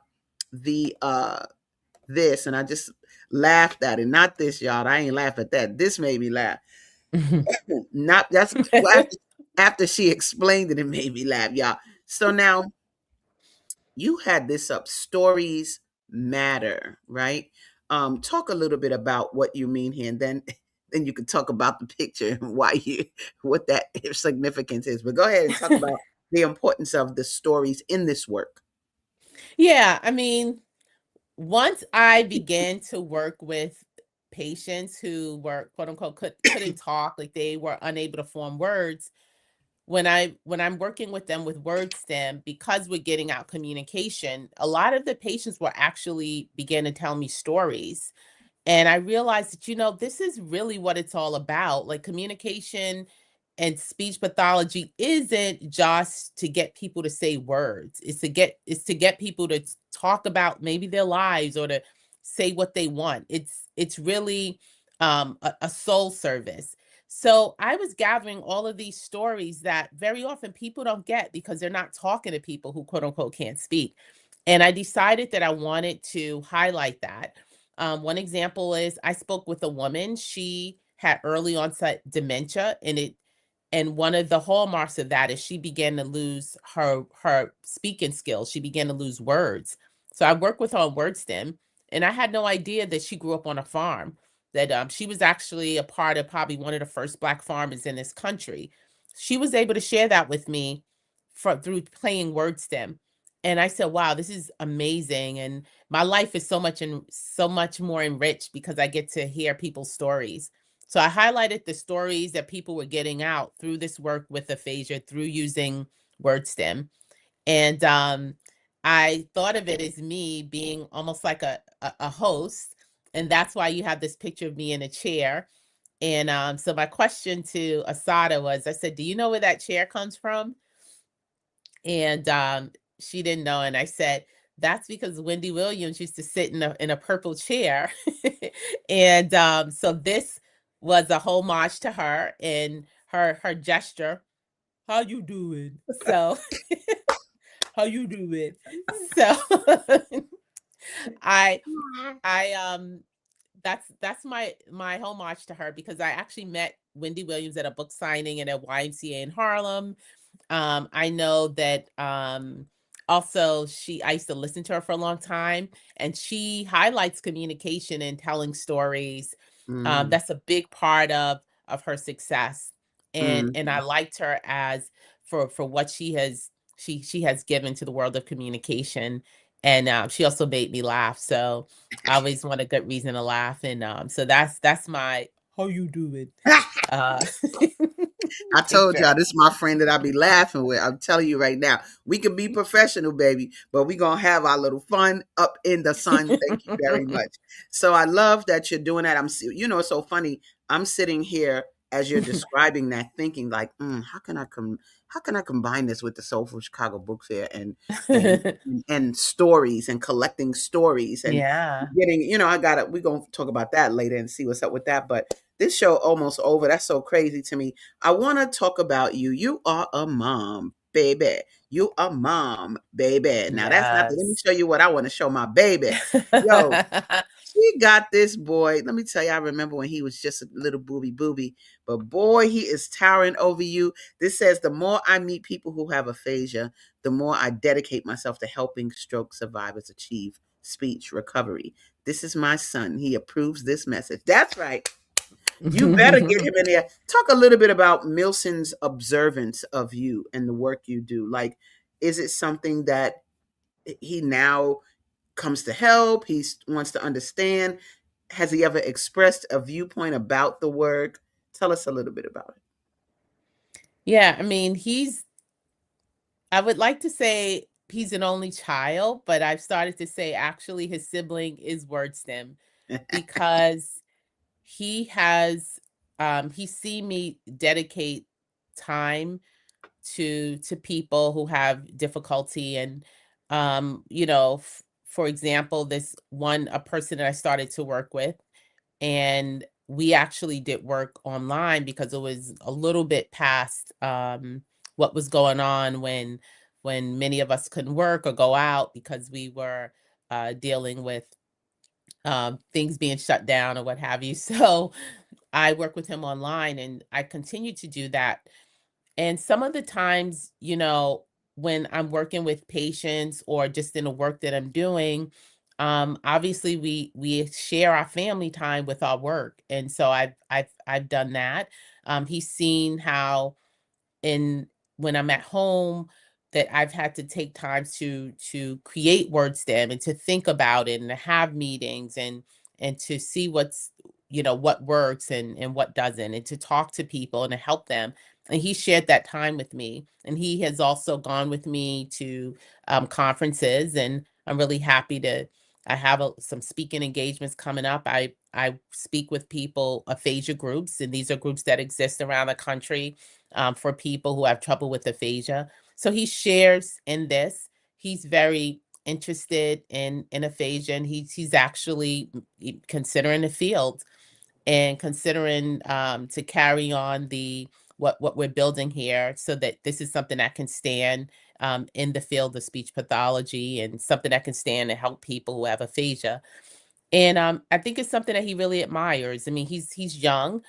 the this and I just laughed at it. Not this, y'all. I ain't laugh at that. This made me laugh. mhm. Not that's well, after she explained it, it made me laugh, y'all. So now you had this up. Stories matter, right? Talk a little bit about what you mean here, and then then you can talk about the picture and why you what that significance is. But go ahead and talk about the importance of the stories in this work. Yeah, I mean, once I began to work with patients who were quote unquote couldn't talk, like they were unable to form words, when I'm working with them with WordStim, because we're getting out communication, a lot of the patients will actually begin to tell me stories. And I realized that, this is really what it's all about. Like, communication and speech pathology isn't just to get people to say words. It's to get people to talk about maybe their lives, or to say what they want. It's really a soul service. So I was gathering all of these stories that very often people don't get, because they're not talking to people who quote unquote can't speak. And I decided that I wanted to highlight that. One example is, I spoke with a woman. She had early onset dementia, and And one of the hallmarks of that is she began to lose her speaking skills. She began to lose words. So I worked with her on WORDstim, and I had no idea that she grew up on a farm. That she was actually a part of probably one of the first Black farmers in this country. She was able to share that with me through playing WORDstim, and I said, "Wow, this is amazing!" And my life is so much more enriched because I get to hear people's stories. So I highlighted the stories that people were getting out through this work with aphasia through using WordStim. And I thought of it as me being almost like a host. And that's why you have this picture of me in a chair. And so my question to ASADAH was, I said, "Do you know where that chair comes from?" And she didn't know. And I said, "That's because Wendy Williams used to sit in a purple chair." And so this was a homage to her and her gesture. How you doing? So how you doing? So I I that's my homage to her because I actually met Wendy Williams at a book signing at a YMCA in Harlem. I know that also I used to listen to her for a long time, and she highlights communication and telling stories. Mm, That's a big part of her success, and I mm. liked her as for what she has given to the world of communication, and she also made me laugh. So I always want a good reason to laugh, and so that's my how you doing uh I told picture. y'all this is my friend that I be laughing with. I'm telling you right now, we can be professional, baby, but we gonna have our little fun up in the sun. Thank you very much. So I love that you're doing that. It's so funny. I'm sitting here as you're describing that, thinking like, how can I combine this with the Soulful Chicago Book Fair and and stories and collecting stories and Yeah. getting, we're gonna talk about that later and see what's up with that. But this show almost over. That's so crazy to me. I want to talk about you. You are a mom, baby. You a mom, baby. Now that's not. Let me Yes. show you what I want to show my baby. Yo, she got this boy. Let me tell you, I remember when he was just a little booby, but boy, he is towering over you. This says, the more I meet people who have aphasia, the more I dedicate myself to helping stroke survivors achieve speech recovery. This is my son. He approves this message. That's right. You better get him in there. Talk a little bit about Milson's observance of you and the work you do. Like, is it something that he now comes to help? He wants to understand. Has he ever expressed a viewpoint about the work? Tell us a little bit about it. Yeah, I mean, I would like to say he's an only child, but I've started to say actually his sibling is WordStim because he's seen me dedicate time to people who have difficulty. And for example, this one a person that I started to work with, and we actually did work online because it was a little bit past what was going on when many of us couldn't work or go out because we were dealing with things being shut down or what have you. So I work with him online, and I continue to do that. And some of the times, when I'm working with patients or just in the work that I'm doing, obviously we share our family time with our work. And so I've done that. He's seen how in when I'm at home that I've had to take time to create WordStim and to think about it and to have meetings and to see what works and what doesn't, and to talk to people and to help them. And he shared that time with me, and he has also gone with me to conferences, and I'm really happy to I have some speaking engagements coming up. I speak with people, aphasia groups, and these are groups that exist around the country for people who have trouble with aphasia. So he shares in this. He's very interested in aphasia, and he's actually considering the field and considering to carry on the what we're building here, so that this is something that can stand in the field of speech pathology and something that can stand and help people who have aphasia. And I think it's something that he really admires. I mean, he's young,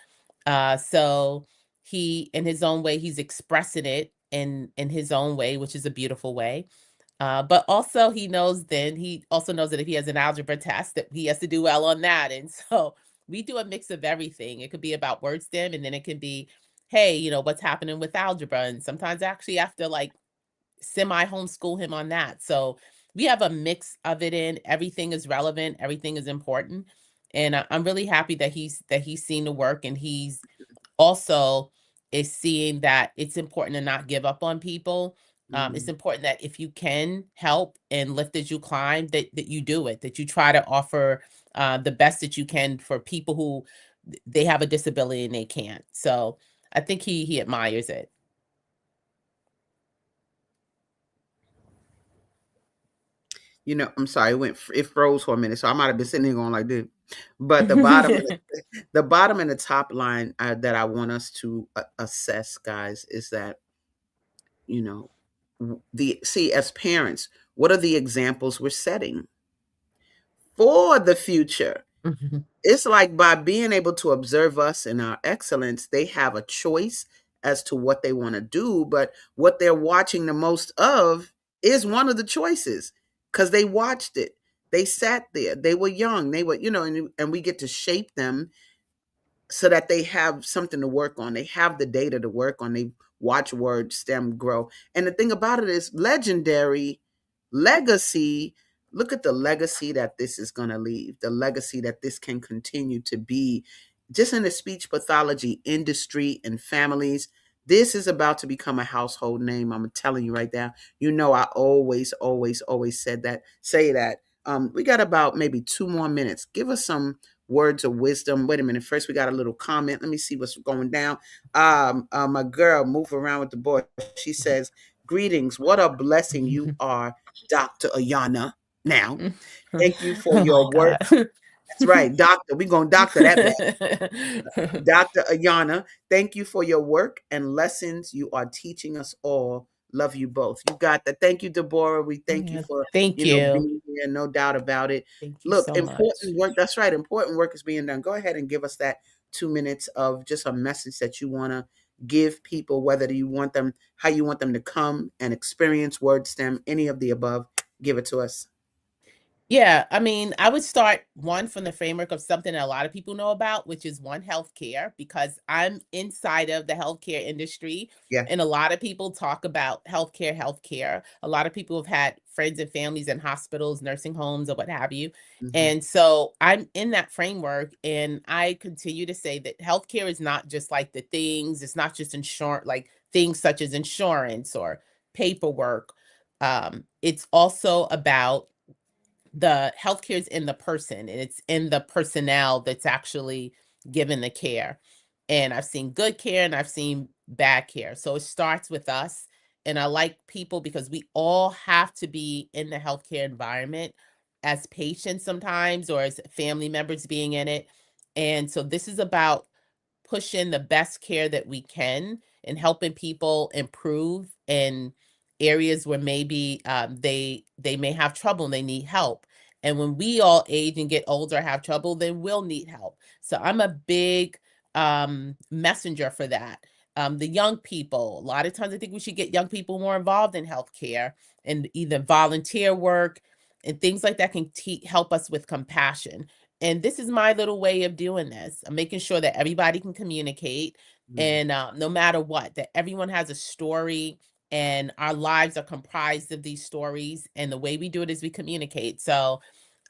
so he, in his own way, he's expressing it in his own way, which is a beautiful way. But also he also knows that if he has an algebra test that he has to do well on that. And so we do a mix of everything. It could be about WordStim, and then it can be, hey, what's happening with algebra. And sometimes I actually have to like semi homeschool him on that. So we have a mix of it in. Everything is relevant, everything is important. And I'm really happy that he's seen the work, and he's also is seeing that it's important to not give up on people. It's important that if you can help and lift as you climb, that you do it, that you try to offer the best that you can for people who they have a disability and they can't. So I think he admires it. I'm sorry, it froze for a minute, so I might have been sitting here going like this. But the bottom and the top line that I want us to assess, guys, is that as parents, what are the examples we're setting for the future? It's like by being able to observe us and our excellence, they have a choice as to what they want to do, but what they're watching the most of is one of the choices because they watched it. They sat there. They were young. They were, and we get to shape them so that they have something to work on. They have the data to work on. They watch WordStim grow. And the thing about it is legendary legacy. Look at the legacy that this is going to leave, the legacy that this can continue to be just in the speech pathology industry and families. This is about to become a household name. I'm telling you right now. I always, always, always say that. We got about maybe 2 more minutes. Give us some words of wisdom. Wait a minute. First, we got a little comment. Let me see what's going down. My girl, move around with the boy. She says, "Greetings. What a blessing you are, Dr. Ayana. Now, thank you for your work." That's right, doctor. We're going to doctor that back. Dr. Ayana, thank you for your work and lessons you are teaching us all. Love you both. You got that. Thank you, Deborah. We thank you for Thank you. being here. No doubt about it. Thank you Look, so important much. work. That's right. Important work is being done. Go ahead and give us that 2 minutes of just a message that you want to give people, whether you want them, how you want them to come and experience WordStim, any of the above. Give it to us. Yeah, I mean, I would start one from the framework of something that a lot of people know about, which is one healthcare, because I'm inside of the healthcare industry. Yeah. And a lot of people talk about healthcare. A lot of people have had friends and families in hospitals, nursing homes, or what have you. And so I'm in that framework, and I continue to say that healthcare is not just like the things, it's not just insurance, like things such as insurance or paperwork. It's also about the healthcare is in the person, and it's in the personnel that's actually given the care. And I've seen good care and I've seen bad care. So it starts with us. And I like people because we all have to be in the healthcare environment as patients sometimes, or as family members being in it. And so this is about pushing the best care that we can and helping people improve in areas where maybe they may have trouble and they need help. And when we all age and get older, have trouble, then we'll need help. So I'm a big messenger for that. The young people, a lot of times I think we should get young people more involved in healthcare and either volunteer work and things like that can help us with compassion. And this is my little way of doing this. I'm making sure that everybody can communicate, and no matter what, that everyone has a story, and our lives are comprised of these stories. And the way we do it is we communicate. So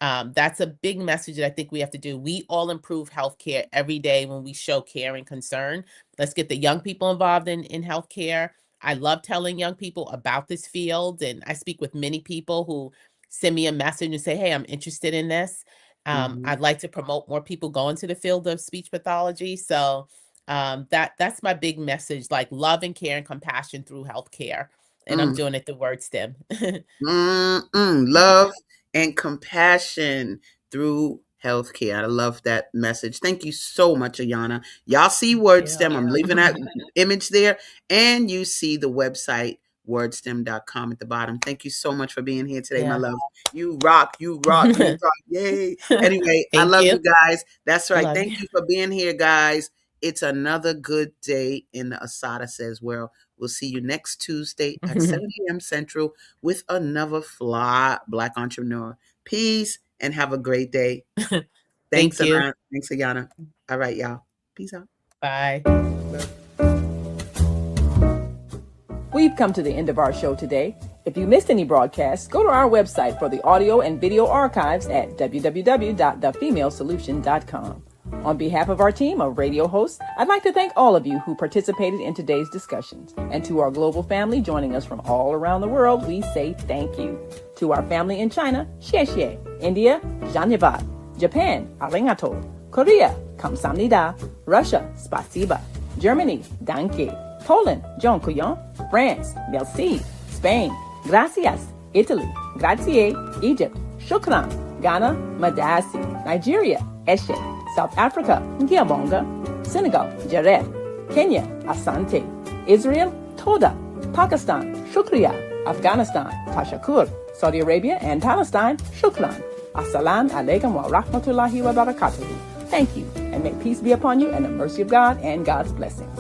that's a big message that I think we have to do. We all improve healthcare every day when we show care and concern. Let's get the young people involved in healthcare. I love telling young people about this field, and I speak with many people who send me a message and say, "Hey, I'm interested in this." I'd like to promote more people going to the field of speech pathology. So that's my big message, like love and care and compassion through healthcare. And I'm doing it through WordStim. Love and compassion through healthcare. I love that message. Thank you so much, Ayana. Y'all see WordStim. I'm leaving that image there. And you see the website, wordstim.com at the bottom. Thank you so much for being here today, my love. You rock, you rock, you rock. Yay. Anyway, I love you guys. That's right. Thank you for being here, guys. It's another good day in the ASADAH Says world. We'll see you next Tuesday at 7 a.m. Central with another fly Black entrepreneur. Peace and have a great day. Thank you. Ayana. Thanks, Ayana. All right, y'all. Peace out. Bye. We've come to the end of our show today. If you missed any broadcasts, go to our website for the audio and video archives at www.thefemalesolution.com. On behalf of our team of radio hosts, I'd like to thank all of you who participated in today's discussions. And to our global family joining us from all around the world, we say thank you. To our family in China, xie xie. India, zhanyavad. Japan, arigato. Korea, kamsamnida. Russia, spasiba. Germany, danke. Poland, dziękuję. France, merci. Spain, gracias. Italy, grazie. Egypt, shukran. Ghana, madasi. Nigeria, eshe. South Africa, ngiyabonga. Senegal, jaref. Kenya, asante. Israel, toda. Pakistan, shukriya. Afghanistan, tashakur. Saudi Arabia and Palestine, shukran. Assalamu alaikum wa rahmatullahi wa barakatuhu. Thank you, and may peace be upon you and the mercy of God and God's blessings.